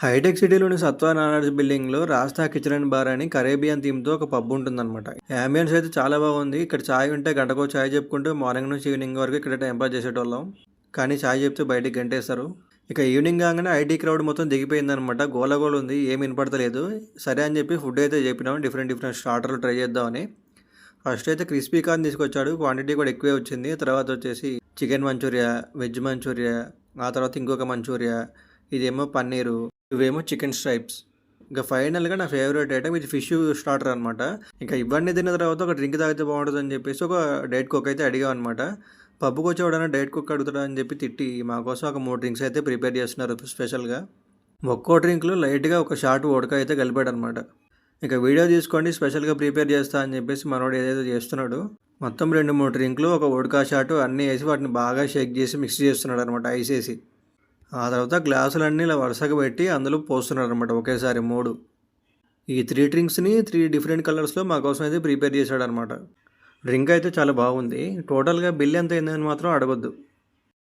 Hitech సిటీలోని Satva knowledge బిల్డింగ్లో రాస్తా కిచెన్ అండ్ బార్ అని కరేబియన్ థీమ్తో ఒక పబ్ ఉంటుందన్నమాట. అంబియన్స్ అయితే చాలా బాగుంది. ఇక్కడ చాయ్ ఉంటే గంటకో చాయ్ చెప్పుకుంటూ మార్నింగ్ నుంచి ఈవినింగ్ వరకు ఇక్కడ టైం పాస్ చేసేటోళ్ళం. కానీ చాయ్ చెప్తే బయటికి గంటేస్తారు. ఇక ఈవినింగ్ కాగానే ఐటీ క్రౌడ్ మొత్తం దిగిపోయిందనమాట. గోలగోలు ఉంది, ఏం వినపడతలేదు. సరే అని చెప్పి ఫుడ్ అయితే చెప్పినాం, డిఫరెంట్ స్టార్టర్లు ట్రై చేద్దామని. ఫస్ట్ అయితే క్రిస్పీ కార్న్ తీసుకొచ్చాడు, క్వాంటిటీ కూడా ఎక్కువే వచ్చింది. తర్వాత వచ్చేసి చికెన్ మంచూరియా, వెజ్ మంచూరియా, ఆ తర్వాత ఇంకొక మంచూరియా, ఇదేమో పన్నీరు, ఇవేమో చికెన్ స్ట్రైప్స్. ఇంకా ఫైనల్గా నా ఫేవరెట్ ఐటమ్ ఇది ఫిష్ స్టార్టర్ అనమాట. ఇంకా ఇవన్నీ తిన్న తర్వాత ఒక డ్రింక్ తాగితే బాగుంటుంది అని చెప్పేసి ఒక డైట్ కుక్ అయితే అడిగాం అనమాట. పబ్కి వచ్చేవాడైనా డైట్ కుక్ అడుగుతాడా అని చెప్పి తిట్టి మా కోసం ఒక 3 డ్రింక్స్ అయితే ప్రిపేర్ చేస్తున్నారు స్పెషల్గా. ఒక్కో డ్రింక్లో లైట్గా ఒక షార్ట్ వోడ్కా అయితే కలిపాడు అనమాట. ఇక వీడియో తీసుకోండి, స్పెషల్గా ప్రిపేర్ చేస్తా అని చెప్పేసి మనోడు ఏదైతే చేస్తున్నాడు. మొత్తం 2-3 డ్రింక్లు, ఒక వోడ్కా షాటు అన్నీ వేసి వాటిని బాగా షేక్ చేసి మిక్స్ చేస్తున్నాడు అనమాట, ఐస్ వేసి. ఆ తర్వాత గ్లాసులన్నీ ఇలా వరుసగా పెట్టి అందులో పోస్తున్నారు అనమాట, ఒకేసారి 3. ఈ 3 డ్రింక్స్ని 3 డిఫరెంట్ కలర్స్లో మా కోసం అయితే ప్రిపేర్ చేశాడు అనమాట. డ్రింక్ అయితే చాలా బాగుంది. టోటల్గా బిల్ ఎంత అయిందని మాత్రం అడగొద్దు.